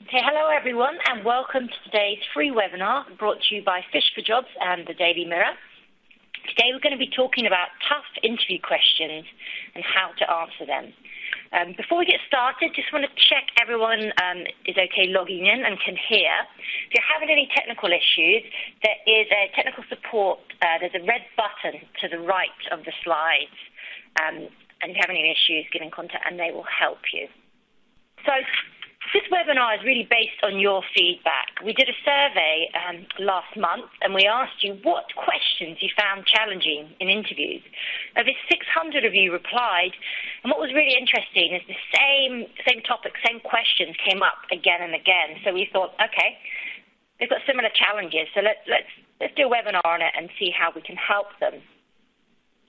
Okay, hello everyone, and welcome to today's free webinar brought to you by Fish for Jobs and the Daily Mirror. Today we're going to be talking about tough interview questions and how to answer them. Before we get started, just want to check everyone is okay logging in and can hear. If you're having any technical issues, there is a technical support. There's a red button to the right of the slides. And if you have any issues, get in contact and they will help you. So this webinar is really based on your feedback. We did a survey last month and we asked you what questions you found challenging in interviews. Over 600 of you replied, and what was really interesting is the same topic, same questions came up again and again. So we thought, okay, they've got similar challenges, so let's do a webinar on it and see how we can help them.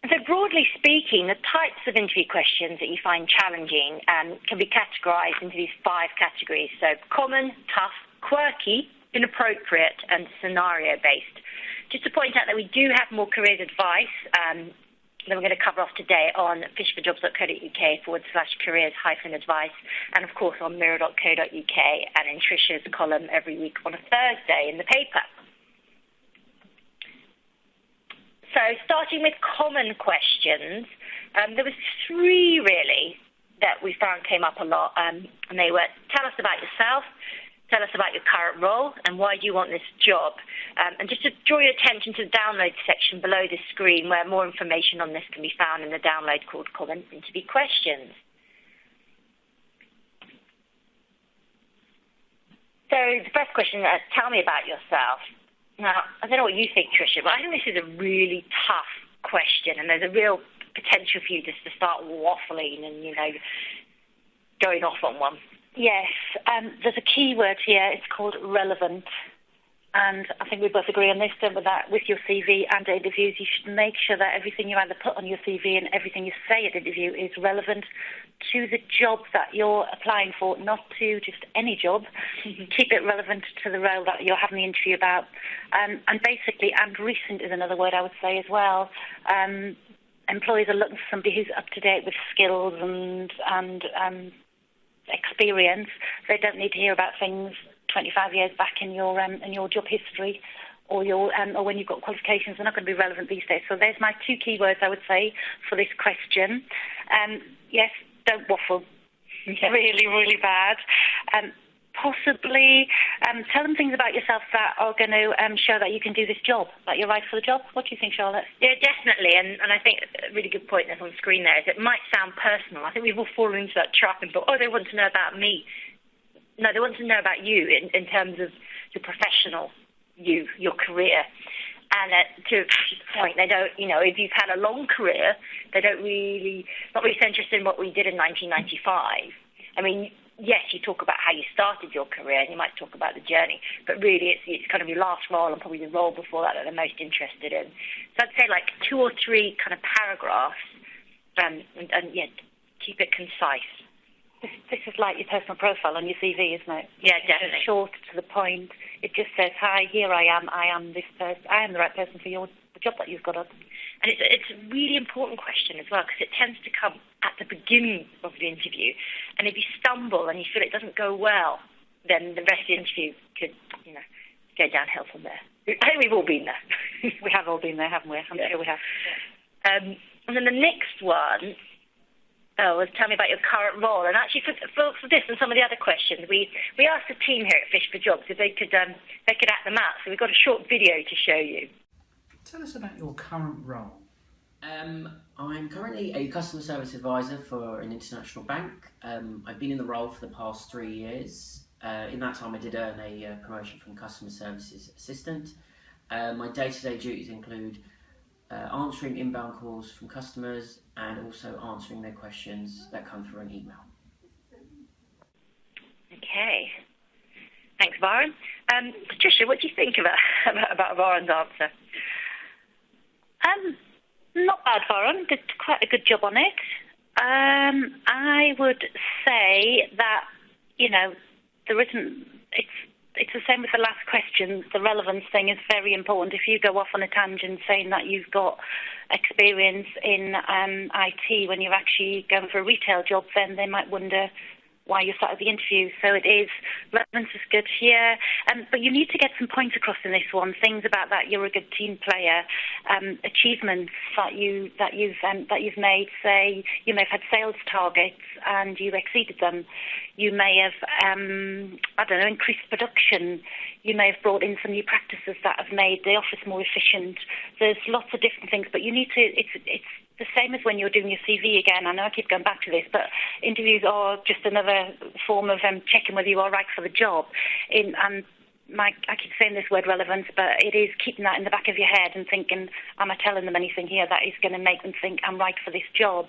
So broadly speaking, the types of interview questions that you find challenging can be categorized into these 5 categories. So common, tough, quirky, inappropriate, and scenario-based. Just to point out that we do have more careers advice that we're going to cover off today on fishforjobs.co.uk/careers-advice, and of course on mirror.co.uk and in Tricia's column every week on a Thursday in the paper. So starting with common questions, there was 3 really that we found came up a lot, and they were, tell us about yourself, tell us about your current role, and why do you want this job? And just to draw your attention to the download section below the screen where more information on this can be found in the download called Common Interview Questions. So the first question is, tell me about yourself. Now, I don't know what you think, Tricia, but I think this is a really tough question, and there's a real potential for you just to start waffling and, going off on one. Yes, there's a key word here. It's called relevant. And I think we both agree on this, don't we, that with your CV and interviews, you should make sure that everything you either put on your CV and everything you say at interview is relevant to the job that you're applying for, not to just any job. Keep it relevant to the role that you're having the interview about. And basically, and recent is another word I would say as well. Employers are looking for somebody who's up to date with skills and experience. They don't need to hear about things 25 years back in your job history or or when you've got qualifications. They're not going to be relevant these days. So there's my 2 key words I would say for this question. Yes, don't waffle. Really, really bad. Possibly tell them things about yourself that are going to show that you can do this job, that you're right for the job. What do you think, Charlotte? Yeah, definitely. And I think a really good point that's on screen there is it might sound personal. I think we've all fallen into that trap and thought, oh, they want to know about me. No, they want to know about you in terms of your professional your career. And to the point, they don't, if you've had a long career, they don't not really so interested in what we did in 1995. I mean, yes, you talk about how you started your career and you might talk about the journey, but really it's kind of your last role and probably the role before that they're most interested in. So I'd say like 2 or 3 kind of paragraphs and keep it concise. This is like your personal profile on your CV, isn't it? Yeah, definitely. It's short, to the point. It just says, hi, here I am this person. I am the right person for the job that you've got up. And it's a really important question as well, because it tends to come at the beginning of the interview. And if you stumble and you feel it doesn't go well, then the rest of the interview could, go downhill from there. I think we've all been there. We have all been there, haven't we? I'm sure we have. And then the next one, was tell me about your current role. And actually, for this and some of the other questions, we asked the team here at Fish for Jobs if they could act them out. So we've got a short video to show you. Tell us about your current role. I'm currently a customer service advisor for an international bank. I've been in the role for the past 3 years. In that time, I did earn a promotion from customer services assistant. My day-to-day duties include answering inbound calls from customers and also answering their questions that come through an email. Okay. Thanks, Varun. Tricia, what do you think about Varun's answer? Not bad, Varun. Did quite a good job on it. I would say that, there isn't... It's the same with the last question. The relevance thing is very important. If you go off on a tangent saying that you've got experience in IT when you're actually going for a retail job, then they might wonder why you started the interview. So it is, relevance is good here, but you need to get some points across in this one. Things about that you're a good team player, achievements that you've made. Say you may have had sales targets and you exceeded them. You may have increased production. You may have brought in some new practices that have made the office more efficient. There's lots of different things, but you need to. It's the same as when you're doing your CV again. I know I keep going back to this, but interviews are just another form of checking whether you are right for the job. I keep saying this word relevance, but it is keeping that in the back of your head and thinking, am I telling them anything here that is going to make them think I'm right for this job?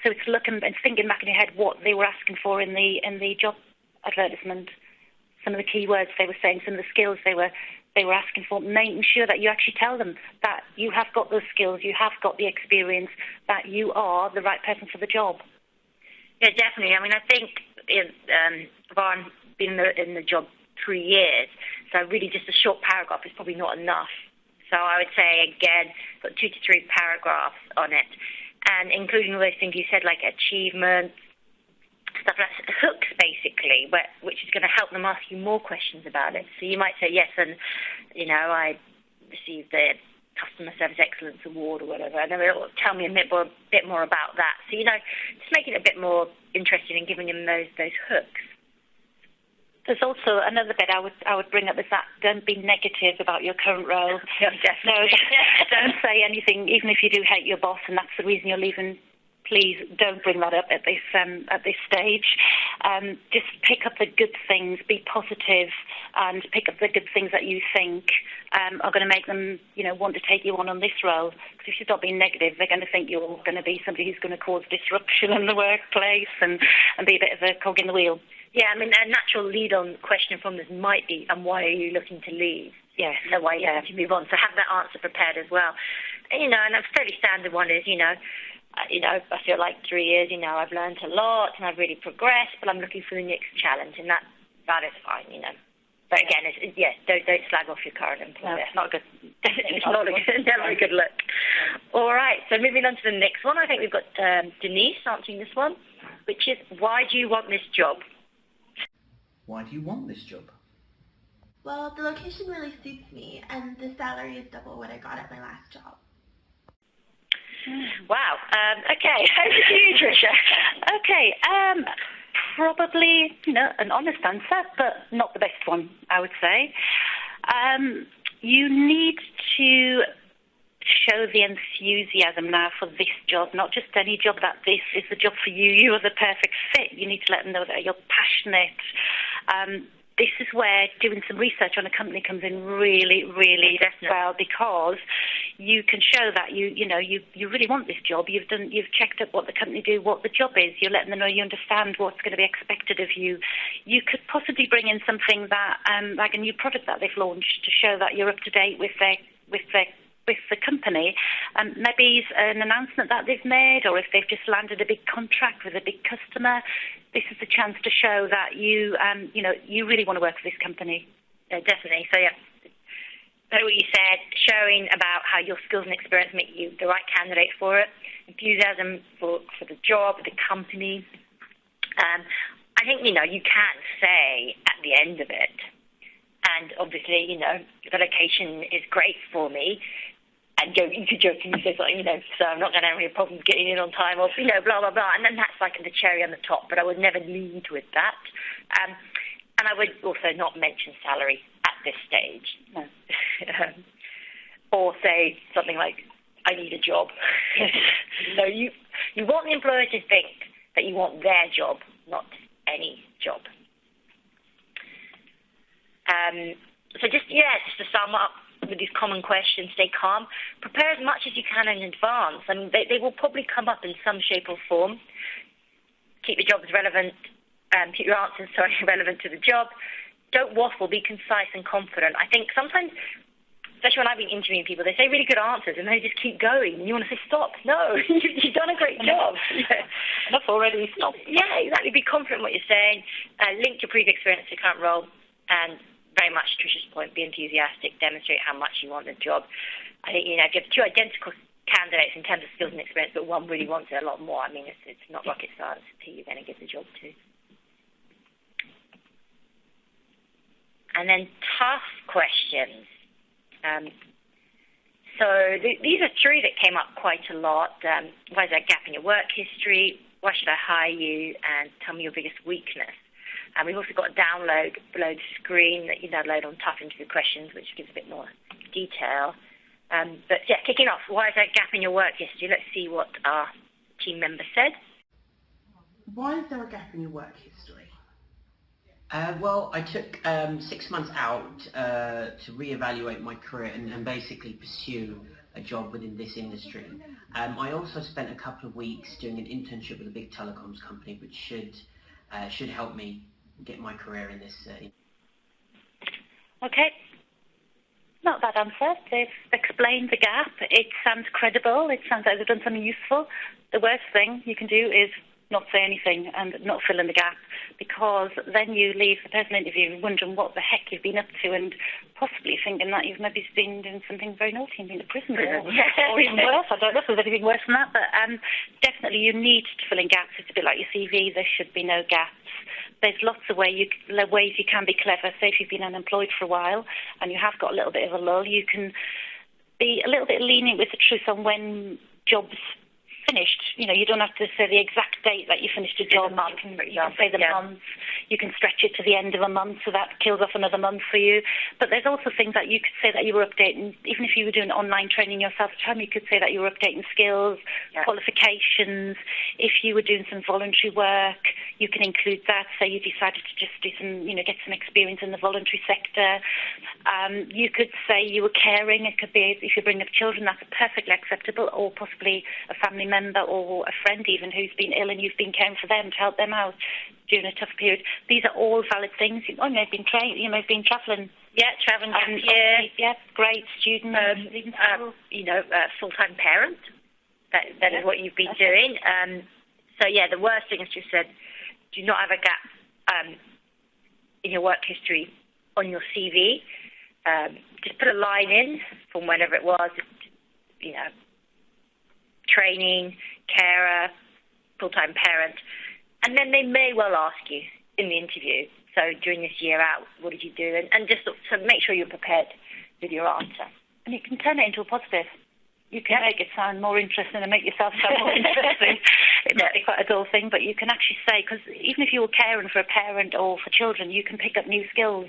So it's looking and thinking back in your head what they were asking for in the job advertisement, some of the keywords they were saying, some of the skills they were asking for, making sure that you actually tell them that you have got those skills, you have got the experience, that you are the right person for the job. Yeah, definitely. I mean, I think I've been in the job 3 years, so really just a short paragraph is probably not enough. So I would say, again, got 2 to 3 paragraphs on it, and including all those things you said, like achievement, stuff like hooks, basically, which is going to help them ask you more questions about it. So you might say, yes, and, I received the Customer Service Excellence Award or whatever, and then it'll tell me a bit more about that. So, just making it a bit more interesting and giving them those hooks. There's also another bit I would bring up is that don't be negative about your current role. Yeah, definitely. No, don't say anything, even if you do hate your boss and that's the reason you're leaving. Please don't bring that up at this stage. Just pick up the good things, be positive, and pick up the good things that you think are going to make them, want to take you on this role. Because if you stop being negative, they're going to think you're going to be somebody who's going to cause disruption in the workplace and be a bit of a cog in the wheel. Yeah, I mean, a natural lead-on question from this might be, and why are you looking to leave? Yes. So why are you looking to move on? So have that answer prepared as well. And a fairly standard one is, I feel like 3 years, I've learned a lot and I've really progressed, but I'm looking for the next challenge, and that is fine, But again, don't slag off your current employer. No, it's not good. It's never a good look. All right, so moving on to the next one, I think we've got Denise answering this one, which is, why do you want this job? Why do you want this job? Well, the location really suits me, and the salary is double what I got at my last job. Wow. Okay. Over to you, Tricia. Okay. Probably, an honest answer, but not the best one, I would say. You need to show the enthusiasm now for this job, not just any job, that this is the job for you. You are the perfect fit. You need to let them know that you're passionate. This is where doing some research on a company comes in really, really well, because you can show that you really want this job. You've checked up what the company do, what the job is. You're letting them know you understand what's going to be expected of you. You could possibly bring in something that, like a new product that they've launched, to show that you're up to date with the company. Maybe an announcement that they've made, or if they've just landed a big contract with a big customer. This is the chance to show that you really want to work for this company. Yeah, definitely. So yeah, what you said, showing about how your skills and experience make you the right candidate for it, enthusiasm for the job, the company. I think you can say at the end of it, and obviously the location is great for me. And you could jokingly say something, so I'm not going to have any problems getting in on time, or, blah, blah, blah. And then that's like the cherry on the top, but I would never lead with that. And I would also not mention salary at this stage. No. Or say something like, I need a job. You want the employer to think that you want their job, not any job. So just to sum up, with these common questions, stay calm. Prepare as much as you can in advance. I mean, they will probably come up in some shape or form. Keep your jobs relevant. Keep your answers, relevant to the job. Don't waffle. Be concise and confident. I think sometimes, especially when I've been interviewing people, they say really good answers and they just keep going. And you want to say, stop. No, you've done a great job. Yeah. Enough already. Stop. Yeah, exactly. Be confident in what you're saying. Link your previous experience to your current role, and very much Tricia's point, be enthusiastic, demonstrate how much you want the job. I think, if you have two identical candidates in terms of skills and experience, but one really wants it a lot more, I mean, it's not rocket science who you're going to give the job to. And then tough questions. So these are three that came up quite a lot. Why is there a gap in your work history? Why should I hire you? And tell me your biggest weakness. And we've also got a download below the screen that you download on tough interview questions, which gives a bit more detail. But yeah, kicking off, why is there a gap in your work history? Let's see what our team member said. Why is there a gap in your work history? Well, I took 6 months out to reevaluate my career and basically pursue a job within this industry. I also spent a couple of weeks doing an internship with a big telecoms company, which should help me get my career in this. Okay. Not a bad answer. They've explained the gap. It sounds credible. It sounds like they've done something useful. The worst thing you can do is not say anything and not fill in the gap, because then you leave the person interviewing wondering what the heck you've been up to and possibly thinking that you've maybe been doing something very naughty and been to prison or even worse. I don't know if there's anything worse than that, but definitely you need to fill in gaps. It's a bit like your CV. There should be no gaps. There's lots of ways you can be clever. Say if you've been unemployed for a while and you have got a little bit of a lull, you can be a little bit lenient with the truth on when jobs finished. You know, you don't have to say the exact date that you finished a job. You can say the month. You can stretch it to the end of a month, so that kills off another month for you. But there's also things that you could say that you were updating. Even if you were doing online training yourself at home, you could say that you were updating skills, qualifications. If you were doing some voluntary work, you can include that. Say you decided to just do some, get some experience in the voluntary sector. You could say you were caring. It could be if you bring up children, that's perfectly acceptable, or possibly a family member or a friend even who's been ill and you've been caring for them to help them out during a tough period. These are all valid things. You may have been travelling. Yeah, travelling. Great student. Full-time parent. That is what you've been doing. So yeah, the worst thing is just said, do not have a gap in your work history on your CV. Just put a line in from whenever it was. Training, carer, full-time parent, and then they may well ask you in the interview, so during this year out, what did you do? And just so make sure you're prepared with your answer. And you can turn it into a positive. You can make it sound more interesting and make yourself sound more interesting. It might be quite a dull thing, but you can actually say, because even if you were caring for a parent or for children, you can pick up new skills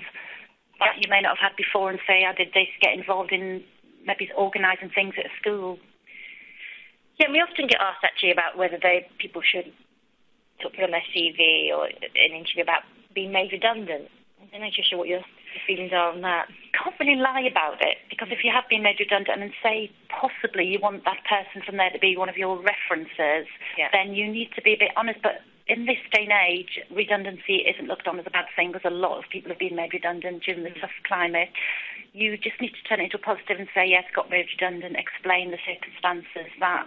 that you may not have had before and say, I did this, get involved in maybe organising things at a school. Yeah, and we often get asked actually about whether people should put on their CV or an interview about being made redundant. I'm not sure what your feelings are on that. Can't really lie about it, because if you have been made redundant and say possibly you want that person from there to be one of your references, then you need to be a bit honest. But in this day and age, redundancy isn't looked on as a bad thing, because a lot of people have been made redundant during the tough climate. You just need to turn it into a positive and say, yes, got made redundant, explain the circumstances, that,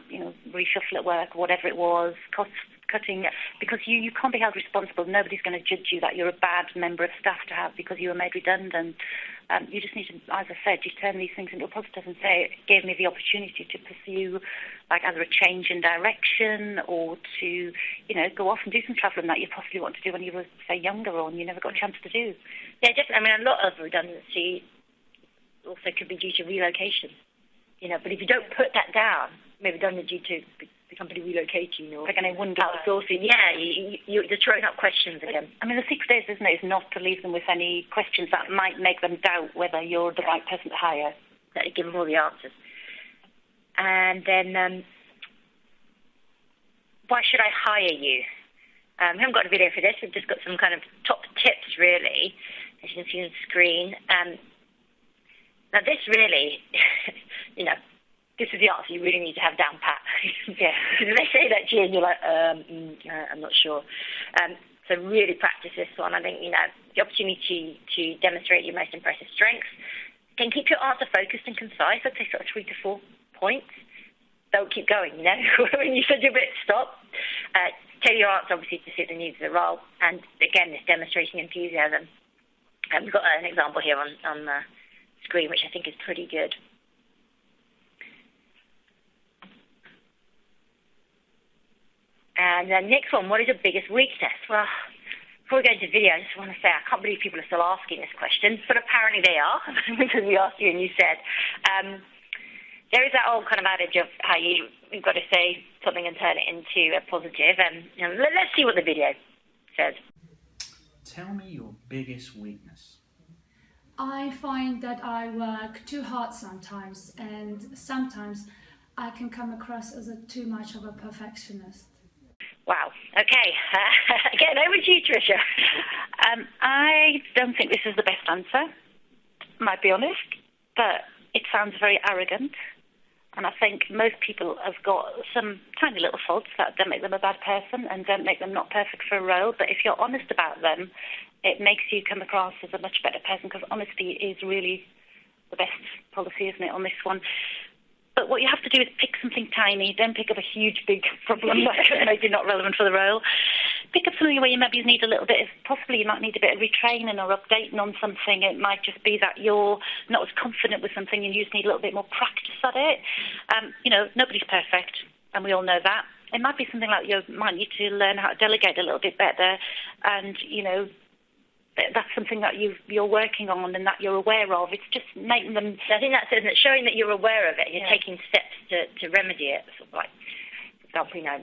reshuffle at work, whatever it was, cost cutting, because you can't be held responsible. Nobody's going to judge you that you're a bad member of staff to have because you were made redundant. You just need to, as I said, you turn these things into a positive and say, it gave me the opportunity to pursue either a change in direction or to, go off and do some travelling that you possibly want to do when you were, say, younger or you never got a chance to do. Yeah, definitely. A lot of redundancy also could be due to relocation, but if you don't put that down, maybe redundant due to the company relocating or they're going to wonder outsourcing. You're throwing up questions again. The secret is not to leave them with any questions that might make them doubt whether you're the right person to hire. That you give them all the answers. And then, why should I hire you? We haven't got a video for this. We've just got some kind of top tips, really, as you can see on the screen. Now, this really, this is the answer you really need to have down pat. Yeah. If they say that to you and you're like, I'm not sure. So really practice this one. I think, the opportunity to demonstrate your most impressive strengths. Then keep your answer focused and concise. I'd say sort of 3 to 4 points. Don't keep going, when you said you're a bit stop. Tailor your answer, obviously, to suit the needs of the role. And again, this demonstrating enthusiasm. We've got an example here on the screen, which I think is pretty good. And the next one, what is your biggest weakness? Well, before we go into video, I just want to say I can't believe people are still asking this question, but apparently they are, because we asked you and you said. There is that old kind of adage of how you've got to say something and turn it into a positive. And let's see what the video says. Tell me your biggest weakness. I find that I work too hard sometimes, and sometimes I can come across as too much of a perfectionist. Wow. Okay. Again, over to you, Tricia. I don't think this is the best answer, might be honest, but it sounds very arrogant. And I think most people have got some tiny little faults that don't make them a bad person and don't make them not perfect for a role. But if you're honest about them, it makes you come across as a much better person, because honesty is really the best policy, isn't it, on this one? But what you have to do is pick something tiny. Don't pick up a huge, big problem that maybe not relevant for the role. Pick up something where you maybe need a little bit of, possibly you might need a bit of retraining or updating on something. It might just be that you're not as confident with something and you just need a little bit more practice at it. Nobody's perfect, and we all know that. It might be something like you might need to learn how to delegate a little bit better, and, that's something that you're working on and that you're aware of. It's just making them... I think that's it, isn't it? Showing that you're aware of it. You're taking steps to remedy it. Sort of like, for example,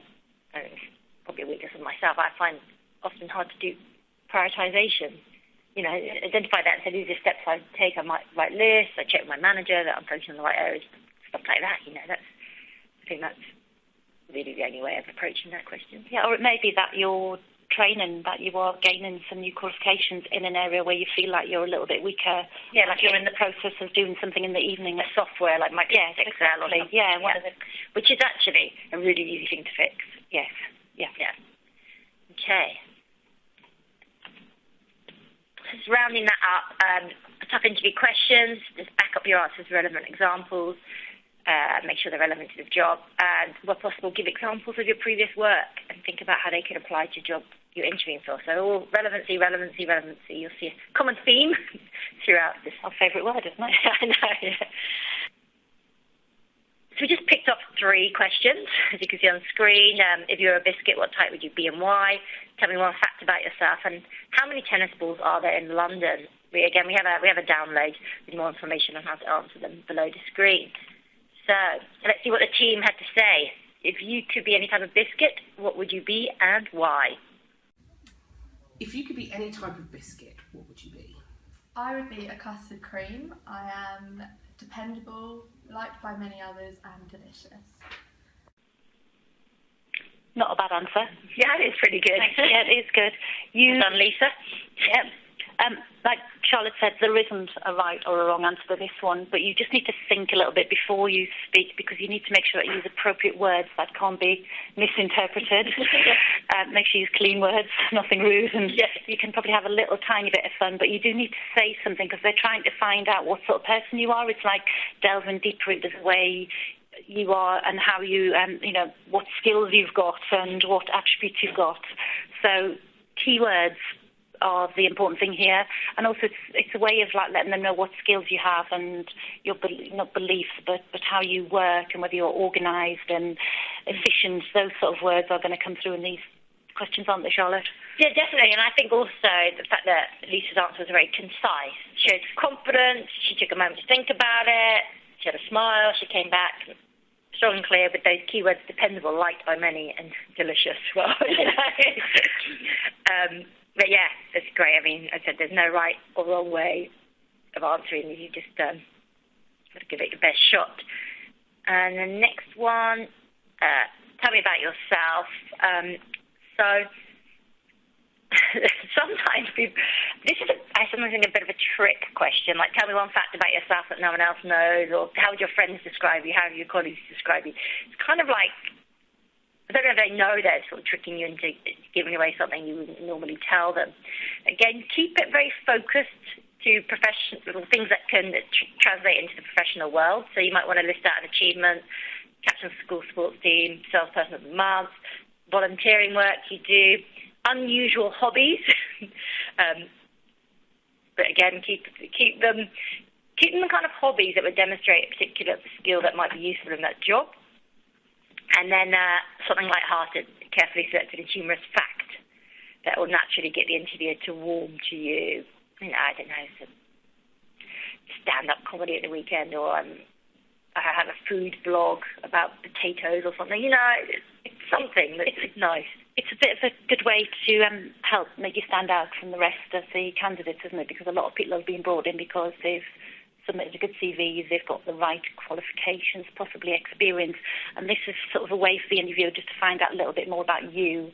it's probably a weakness of myself. I find often hard to do prioritisation. Identify that and say, these are the steps I take. I might write lists. I check with my manager that I'm focusing on the right areas. Stuff like that, I think that's really the only way of approaching that question. Yeah, or it may be that you're training, that you are gaining some new qualifications in an area where you feel like you're a little bit weaker. Yeah, like you're in the process of doing something in the evening. Software like Microsoft Excel or something. Yeah, which is actually a really easy thing to fix. Yes. Yeah. Okay. Just rounding that up, tough interview questions. Just back up your answers with relevant examples. Make sure they're relevant to the job, and where possible, give examples of your previous work and think about how they could apply to job you're interviewing for. So all relevancy. You'll see a common theme throughout this. Our favourite word, isn't it? I know. Yeah. So we just picked up 3 questions, as you can see on screen. If you're a biscuit, what type would you be and why? Tell me one fact about yourself, and how many tennis balls are there in London? We have a download with more information on how to answer them below the screen. So let's see what the team had to say. If you could be any type of biscuit, what would you be and why? If you could be any type of biscuit, what would you be? I would be a custard cream. I am dependable, liked by many others, and delicious. Not a bad answer. Yeah, it is pretty good. Yeah, it is good. Well done, Lisa. Yeah. Like Charlotte said, there isn't a right or a wrong answer to this one, but you just need to think a little bit before you speak, because you need to make sure that you use appropriate words that can't be misinterpreted. Make sure you use clean words, nothing rude, and you can probably have a little tiny bit of fun, but you do need to say something, because they're trying to find out what sort of person you are. It's like delving deeper into the way you are and how you, what skills you've got and what attributes you've got. So keywords are the important thing here, and also it's a way of like letting them know what skills you have and your not beliefs, but how you work and whether you're organised and efficient. Those sort of words are going to come through in these questions, aren't they, Charlotte? Yeah, definitely. And I think also the fact that Lisa's answer was very concise. She had confidence. She took a moment to think about it. She had a smile. She came back strong and clear with those keywords: dependable, liked by many, and delicious. Well, But yeah, it's great. I mean, I said there's no right or wrong way of answering. You just got to give it your best shot. And the next one, tell me about yourself. So sometimes I sometimes think a bit of a trick question, like tell me one fact about yourself that no one else knows, or how would your friends describe you, how would your colleagues describe you. It's kind of like, I don't know if they know they're sort of tricking you into giving away something you wouldn't normally tell them. Again, keep it very focused to professional things that can translate into the professional world. So you might want to list out an achievement, captain of the school sports team, salesperson of the month, volunteering work you do, unusual hobbies. But again, keep them the kind of hobbies that would demonstrate a particular skill that might be useful in that job. And then something light-hearted, carefully selected and humorous fact. that will naturally get the interviewer to warm to you. You know, I don't know, some stand-up comedy at the weekend, or I have a food blog about potatoes or something. You know, it's something that's nice. It's a bit of a good way to help make you stand out from the rest of the candidates, isn't it? Because a lot of people have been brought in because they've submitted a good CV, they've got the right qualifications, possibly experience, and this is sort of a way for the interviewer just to find out a little bit more about you.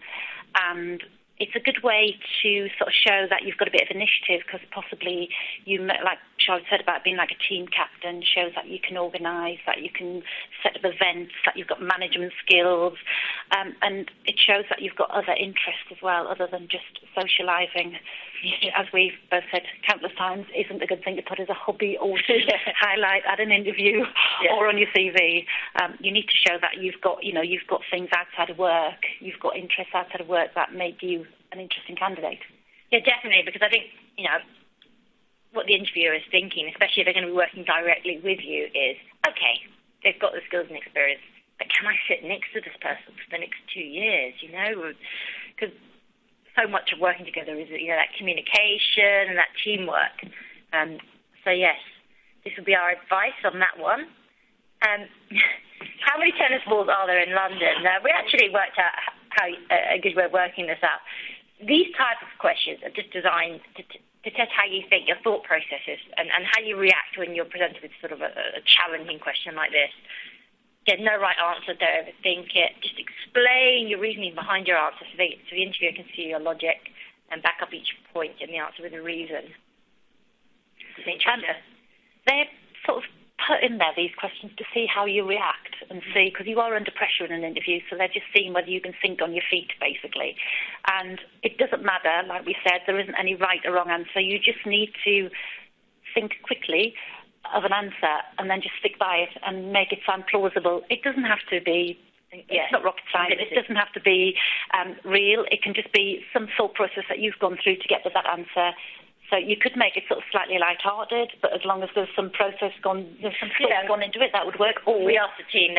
And it's a good way to sort of show that you've got a bit of initiative, because possibly you, like Charlotte said about being like a team captain, shows that you can organise, that you can set up events, that you've got management skills, and it shows that you've got other interests as well, other than just socialising. As we've both said countless times, isn't a good thing to put as a hobby or to highlight at an interview or on your CV. You need to show that you've got things outside of work, you've got interests outside of work that make you an interesting candidate. Yeah, definitely, because I think, you know, what the interviewer is thinking, especially if they're going to be working directly with you, is, okay, they've got the skills and experience, but can I sit next to this person for the next 2 years, you know? Because so much of working together is, you know, that communication and that teamwork. So yes, this will be our advice on that one. How many tennis balls are there in London? We actually worked out how a good way of working this out. These type of questions are just designed to test how you think, your thought processes, and how you react when you're presented with sort of a challenging question like this. There's no right answer, don't overthink it. Just explain your reasoning behind your answer so the interviewer can see your logic and back up each point in the answer with a reason. They're sort of put in there, these questions, to see how you react and see, because you are under pressure in an interview, so they're just seeing whether you can think on your feet, basically. And it doesn't matter, like we said, there isn't any right or wrong answer. You just need to think quickly of an answer and then just stick by it and make it sound plausible. It doesn't have to be, it's not rocket science, it doesn't have to be real. It can just be some thought process that you've gone through to get to that answer. So you could make it sort of slightly light-hearted, but as long as there's some process there's some thought gone into it, that would work. Or we asked the team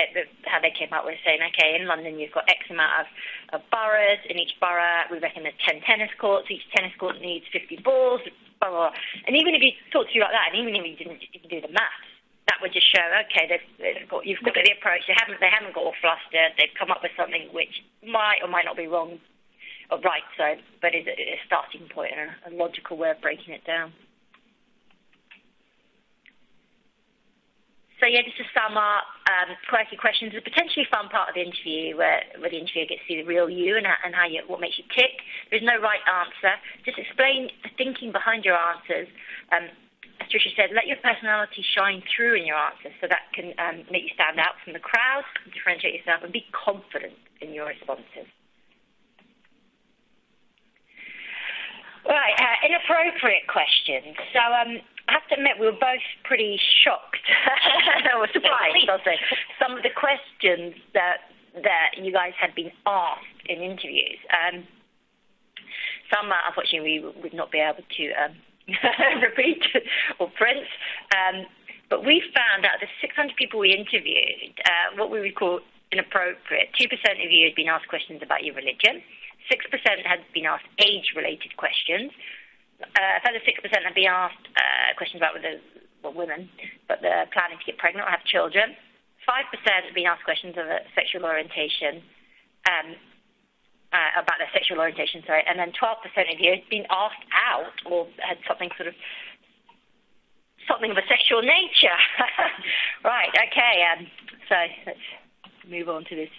how they came up with saying, okay, in London you've got X amount of boroughs. In each borough, we reckon there's 10 tennis courts. Each tennis court needs 50 balls. Blah, blah, blah. And even if you talk to you like that, and even if you didn't do the maths, that would just show, okay, you've got the approach. They haven't got all flustered. They've come up with something which might or might not be wrong. Oh, right, so, but it's a starting point and a logical way of breaking it down. So yeah, just to sum up, quirky questions is a potentially fun part of the interview where the interviewer gets to see the real you and what makes you tick. There's no right answer. Just explain the thinking behind your answers. As Tricia said, let your personality shine through in your answers, so that can make you stand out from the crowd, differentiate yourself, and be confident in your responses. Right, inappropriate questions. So I have to admit we were both pretty shocked or surprised, I'll say, some of the questions that you guys had been asked in interviews. Some, unfortunately, we would not be able to repeat or print. But we found out of the 600 people we interviewed, what we would call inappropriate. 2% of you had been asked questions about your religion. 6% had been asked age-related questions. A further 6% had been asked questions about women, but they're planning to get pregnant or have children. 5% had been asked questions of sexual orientation, about their sexual orientation, and then 12% of you had been asked out or had something of a sexual nature. Right, okay, so let's move on to this.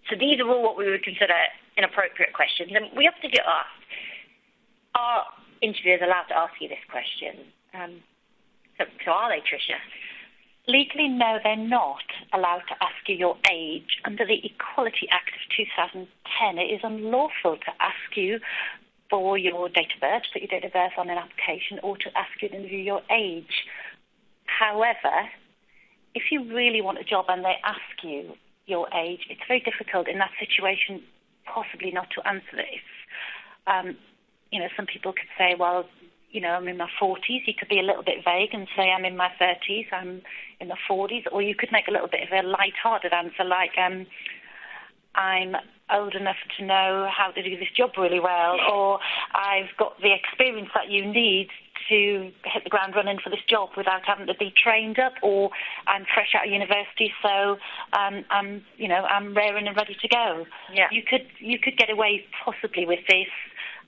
So these are all what we would consider inappropriate questions. And we often get asked, are interviewers allowed to ask you this question? So are they, Tricia? Legally, no, they're not allowed to ask you your age. Under the Equality Act of 2010, it is unlawful to ask you for your date of birth, put your date of birth on an application, or to ask you to interview your age. However, if you really want a job and they ask you your age, it's very difficult in that situation possibly not to answer this. Some people could say, well, I'm in my 40s. You could be a little bit vague and say I'm in my 30s, I'm in my 40s, or you could make a little bit of a light-hearted answer like I'm old enough to know how to do this job really well, or I've got the experience that you need to hit the ground running for this job without having to be trained up, or I'm fresh out of university, so I'm raring and ready to go. Yeah. You could get away possibly with this.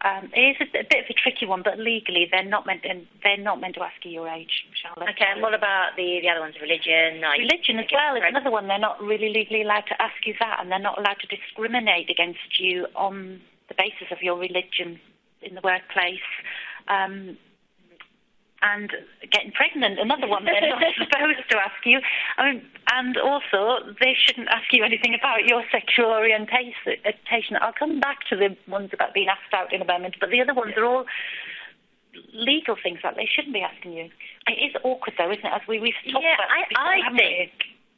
It is a bit of a tricky one, but legally they're not meant to ask you your age, Charlotte. Okay, and what about the other ones, religion? Religion as well is another one. They're not really legally allowed to ask you that, and they're not allowed to discriminate against you on the basis of your religion in the workplace. And getting pregnant, another one they're not supposed to ask you. And also, they shouldn't ask you anything about your sexual orientation. I'll come back to the ones about being asked out in a moment, but the other ones are all legal things that they shouldn't be asking you. It is awkward, though, isn't it? As we've talked about before, I think,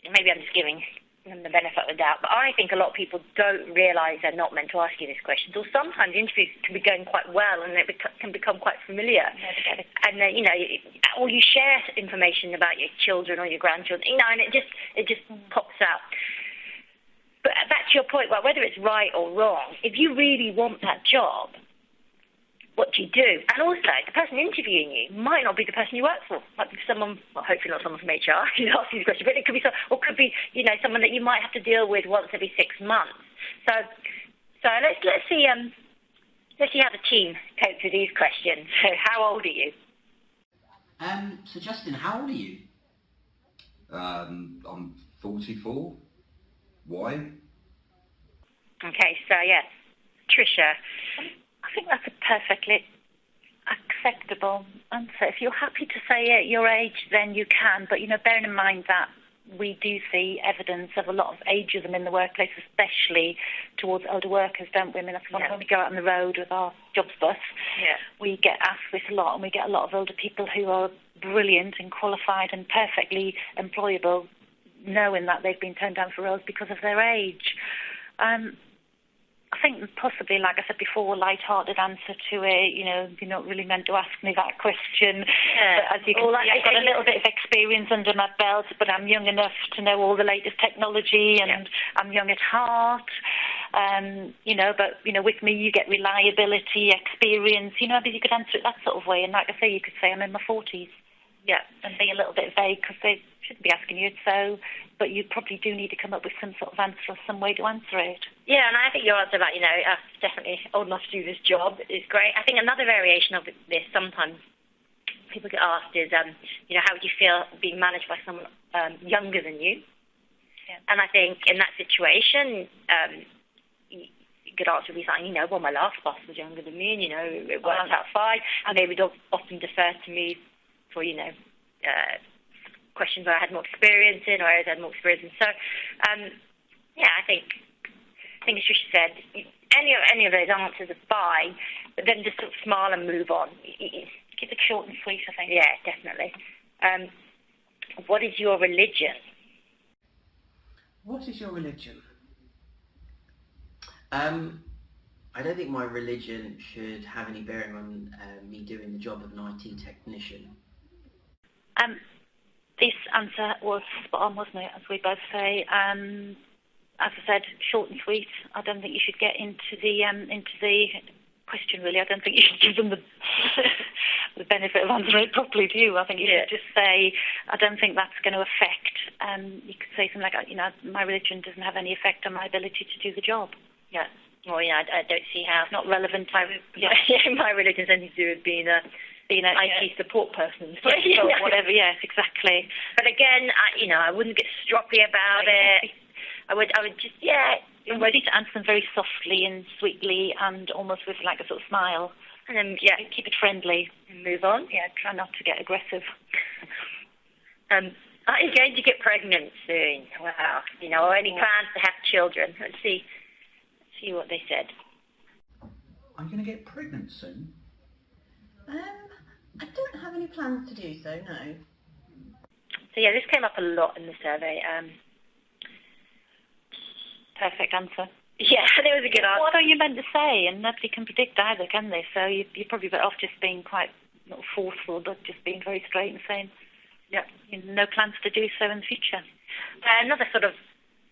maybe I'm just giving them the benefit of the doubt, but I think a lot of people don't realise they're not meant to ask you these questions, or sometimes interviews can be going quite well and they can become quite familiar. And or you share information about your children or your grandchildren, and it just pops out. But back to your point, well, whether it's right or wrong, if you really want that job, what do you do? And also, the person interviewing you might not be the person you work for. Might be someone, well, hopefully not someone from HR who's asking you the question, but it could be someone that you might have to deal with once every 6 months. So let's see how the team copes with these questions. So, how old are you? So Justin, how old are you? I'm 44. Why? Okay, so yes, Tricia. I think that's a perfectly acceptable answer. If you're happy to say at your age, then you can. But, bearing in mind that we do see evidence of a lot of ageism in the workplace, especially towards older workers, don't we? I mean, that's when we go out on the road with our jobs bus, we get asked this a lot, and we get a lot of older people who are brilliant and qualified and perfectly employable, knowing that they've been turned down for roles because of their age. I think possibly, like I said before, a light-hearted answer to it. You're not really meant to ask me that question. But as you can see, I've got a little bit of experience under my belt, but I'm young enough to know all the latest technology, and I'm young at heart. But with me, you get reliability, experience. But you could answer it that sort of way. And like I say, you could say I'm in my 40s. Yeah, and be a little bit vague because they shouldn't be asking you so, but you probably do need to come up with some sort of answer or some way to answer it. Yeah, and I think your answer about, definitely old enough to do this job is great. I think another variation of this sometimes people get asked is, how would you feel being managed by someone younger than you? Yeah. And I think in that situation, you could answer would be something, well, my last boss was younger than me, and, it worked out fine, and they would often defer to me for, questions where I had more experience in, or areas I had more experience in. So, I think as Tricia said, any of those answers are fine, but then just sort of smile and move on. Keep it short and sweet, I think. Yeah, definitely. What is your religion? What is your religion? I don't think my religion should have any bearing on me doing the job of an IT technician. This answer was spot on, wasn't it, as we both say. As I said, short and sweet. I don't think you should get into the question, really. I don't think you should give them the benefit of answering it properly, do you? I think you should just say, I don't think that's going to affect. You could say something like, my religion doesn't have any effect on my ability to do the job. Yeah. Well, I don't see how. It's not relevant. My religion has anything to do with being an IT support person. Or whatever, yes, exactly. But again, I wouldn't get stroppy about it. I would just, You need to answer them very softly and sweetly and almost with like a sort of smile. And then, keep it friendly. And move on. Yeah, try not to get aggressive. Are you going to get pregnant soon? Wow. Or any plans to have children? Let's see what they said. Are you going to get pregnant soon? I don't have any plans to do so, no. So this came up a lot in the survey. Perfect answer. Yeah, it was a good answer. What are you meant to say? And nobody can predict either, can they? So you're probably better off just being quite, not forceful, but just being very straight and saying, no plans to do so in the future. Another sort of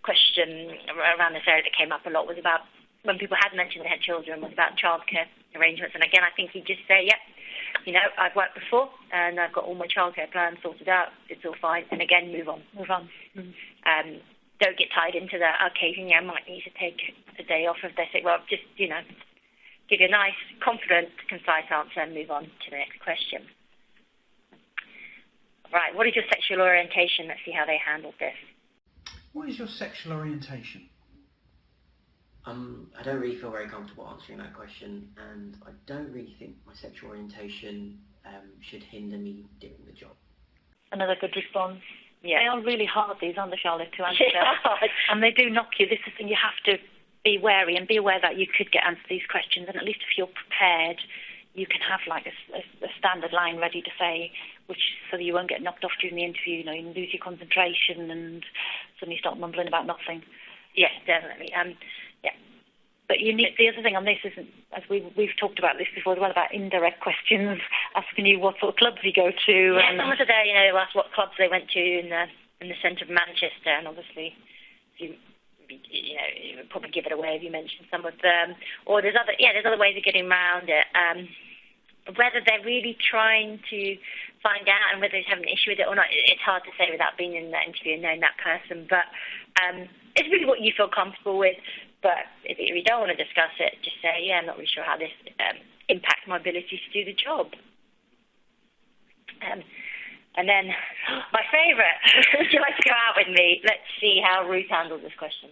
question around this area that came up a lot was about when people had mentioned they had children, was about childcare arrangements. And again, I think you just say, yeah, you know, I've worked before and I've got all my childcare plans sorted out. It's all fine. And again, move on. Don't get tied into that. Okay, you know, I might need to take a day off if they say, well, just, you know, give you a nice, confident, concise answer and move on to the next question. Right, what is your sexual orientation? Let's see how they handled this. What is your sexual orientation? I don't really feel very comfortable answering that question, and I don't really think my sexual orientation should hinder me doing the job. Another good response. Yeah. They are really hard, these, aren't they, Charlotte, to answer. And they do knock you. This is the thing, you have to be wary and be aware that you could get answered these questions, and at least if you're prepared, you can have like a standard line ready to say, which so that you won't get knocked off during the interview, you know, you lose your concentration and suddenly start mumbling about nothing. Yes, definitely. Yeah. But you need, the other thing on this isn't, as we've talked about this before as well, about indirect questions, asking you what sort of clubs you go to. Yeah, someone today, you know, asked what clubs they went to in the centre of Manchester, and obviously you know, you would probably give it away if you mentioned some of them. Or there's other ways of getting around it. Whether they're really trying to find out and whether they have an issue with it or not, it's hard to say without being in that interview and knowing that person. But it's really what you feel comfortable with. But if you don't want to discuss it, just say, yeah, I'm not really sure how this impacts my ability to do the job. And then, my favourite, would you like to go out with me? Let's see how Ruth handles this question.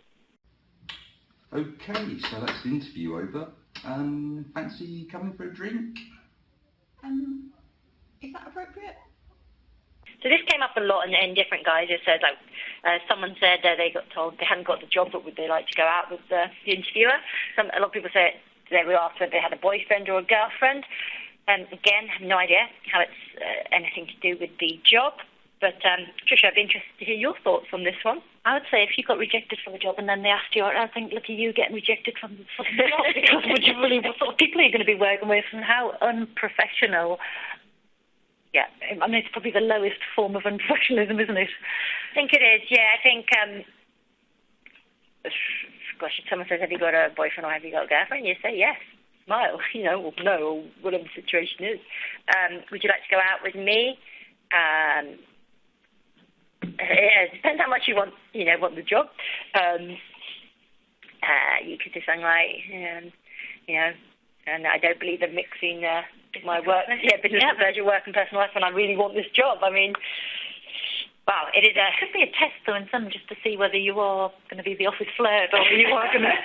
Okay, so that's the interview over. Fancy coming for a drink? Is that appropriate? So this came up a lot in different guises. So like someone said they got told they hadn't got the job, but would they like to go out with the interviewer? A lot of people say they were asked whether they had a boyfriend or a girlfriend. Again, I have no idea how it's anything to do with the job. But Tricia, I'd be interested to hear your thoughts on this one. I would say if you got rejected from a job and then they asked you, I think, look at you getting rejected from the job, because would you really, what sort of people are you going to be working with and how unprofessional? Yeah, I mean, it's probably the lowest form of unprofessionalism, isn't it? I think it is, yeah. I think, gosh, if someone says, have you got a boyfriend or have you got a girlfriend? You say yes, smile, you know, or no, or whatever the situation is. Would you like to go out with me? It depends how much you want the job. You could do something like, you know, and I don't believe in mixing my work, business pleasure, work and personal life, and I really want this job. I mean, wow, it could be a test though in some, just to see whether you are going to be the office flirt or you are going to,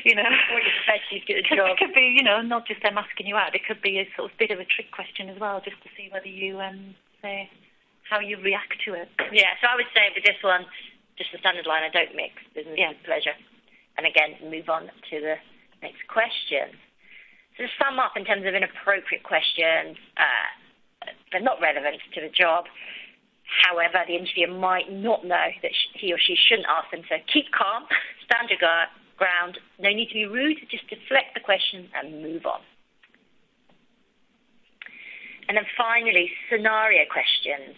you know, or you're prepared to get a job. It could be, you know, not just them asking you out. It could be a sort of bit of a trick question as well, just to see whether you say how you react to it. Yeah, so I would say with this one, just the standard line, I don't mix business with pleasure. And again, move on to the next question. So to sum up in terms of inappropriate questions, they're not relevant to the job. However, the interviewer might not know that he or she shouldn't ask them. So keep calm, stand your ground. No need to be rude, just deflect the question and move on. And then finally, scenario questions.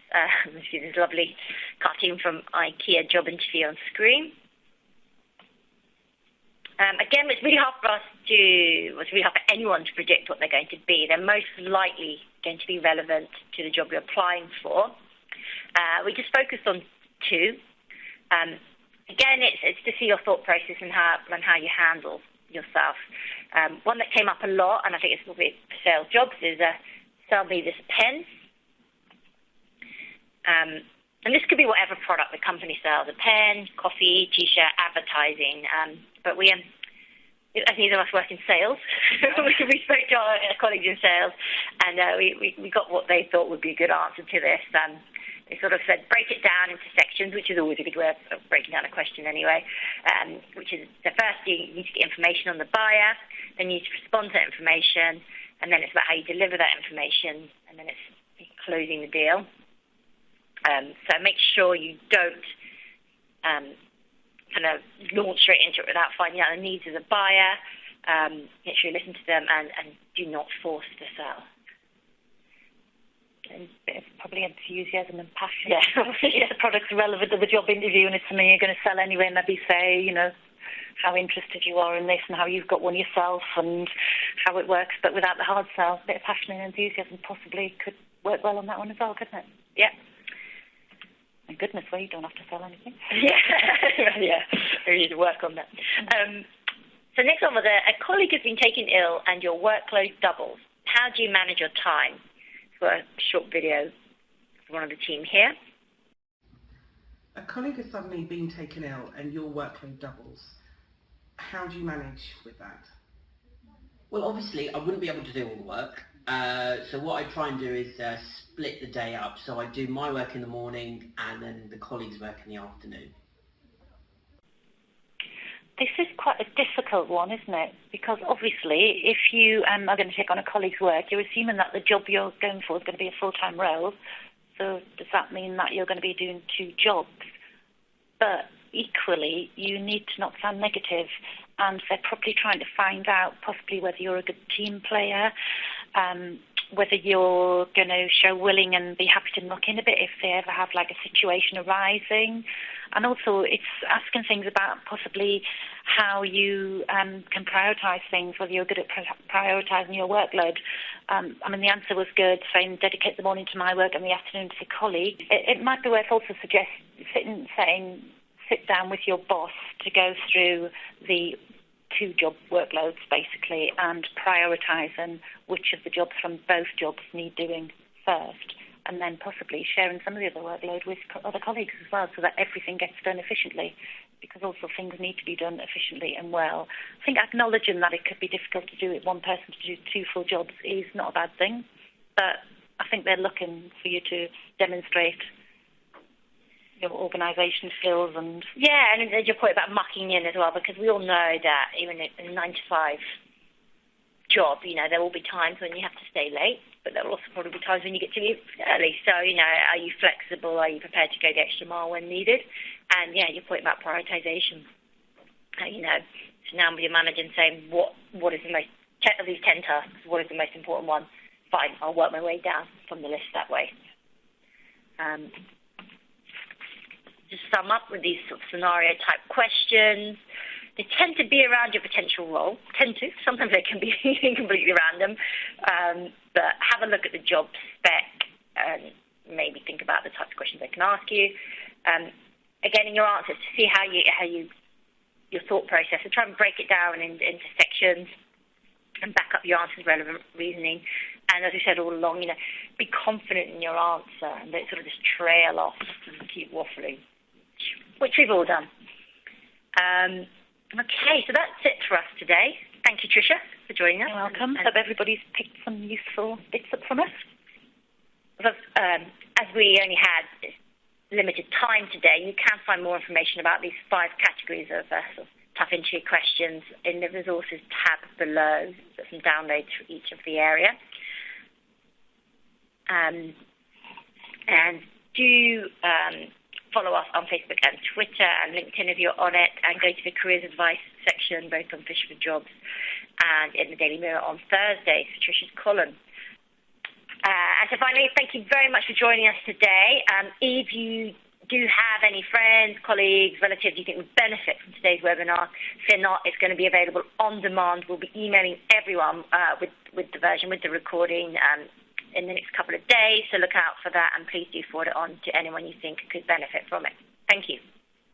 You see this lovely cartoon from IKEA job interview on screen. Again, it's really hard for anyone to predict what they're going to be. They're most likely going to be relevant to the job you're applying for. We just focused on two. Again, it's to see your thought process and how you handle yourself. One that came up a lot, and I think it's probably for sales jobs, is sell me this pen. And this could be whatever product the company sells, a pen, coffee, T-shirt, advertising. But I think either of us work in sales. We spoke to our colleagues in sales, and we got what they thought would be a good answer to this. They sort of said, break it down into sections, which is always a good way of breaking down a question anyway, which is the first, you need to get information on the buyer, then you need to respond to that information, and then it's about how you deliver that information, and then it's closing the deal. So make sure you don't kind of launch straight into it without finding out the needs of the buyer. Make sure you listen to them and do not force the sell. And a bit of probably enthusiasm and passion. Yeah. If the product's relevant to the job interview and it's something you're going to sell anyway, maybe say, you know, how interested you are in this and how you've got one yourself and how it works, but without the hard sell. A bit of passion and enthusiasm possibly could work well on that one as well, couldn't it? Yeah. Thank goodness, well, you don't have to sell anything. Yeah, we need to work on that. So next one was a colleague has been taken ill and your workload doubles. How do you manage your time? For a short video from one of the team here. A colleague has suddenly been taken ill and your workload doubles. How do you manage with that? Well, obviously, I wouldn't be able to do all the work. So what I try and do is split the day up. So I do my work in the morning and then the colleagues' work in the afternoon. This is quite a difficult one, isn't it? Because obviously, if you are going to take on a colleague's work, you're assuming that the job you're going for is going to be a full-time role. So does that mean that you're going to be doing two jobs? But equally, you need to not sound negative, and they're probably trying to find out possibly whether you're a good team player, whether you're going to show willing and be happy to knock in a bit if they ever have like a situation arising. And also it's asking things about possibly how you can prioritise things, whether you're good at prioritising your workload. I mean, the answer was good, saying dedicate the morning to my work and the afternoon to colleagues. It might be worth also sit down with your boss to go through the two job workloads basically and prioritising which of the jobs from both jobs need doing first, and then possibly sharing some of the other workload with other colleagues as well so that everything gets done efficiently, because also things need to be done efficiently and well. I think acknowledging that it could be difficult to do it one person to do two full jobs is not a bad thing, but I think they're looking for you to demonstrate your organisation skills and... Yeah, and there's your point about mucking in as well, because we all know that even in a 9-to-5 job, you know, there will be times when you have to stay late, but there will also probably be times when you get to leave early. So, you know, are you flexible? Are you prepared to go the extra mile when needed? And, yeah, your point about prioritisation. You know, so now you're managing saying what is the most... of these 10 tasks, what is the most important one? Fine, I'll work my way down from the list that way. To sum up with these sort of scenario-type questions, they tend to be around your potential role. Sometimes they can be completely random. But have a look at the job spec and maybe think about the types of questions they can ask you. Again, in your answers, to see how your thought process, and try and break it down into sections and back up your answers with relevant reasoning. And as we said all along, you know, be confident in your answer and don't sort of just trail off and keep waffling, which we've all done. Okay, so that's it for us today. Thank you, Tricia, for joining us. You're welcome. Hope everybody's picked some useful bits up from us. As we only had limited time today, you can find more information about these 5 categories of sort of tough interview questions in the resources tab below. There's some downloads for each of the area. And do follow us on Facebook and Twitter and LinkedIn if you're on it, and go to the careers advice section both on Fish for Jobs and in the Daily Mirror on Thursdays for Tricia's column. And so finally, thank you very much for joining us today. If you do have any friends, colleagues, relatives you think would benefit from today's webinar, fear not, it's going to be available on demand. We'll be emailing everyone with the version, with the recording in the next couple of days, so look out for that, and please do forward it on to anyone you think could benefit from it. Thank you.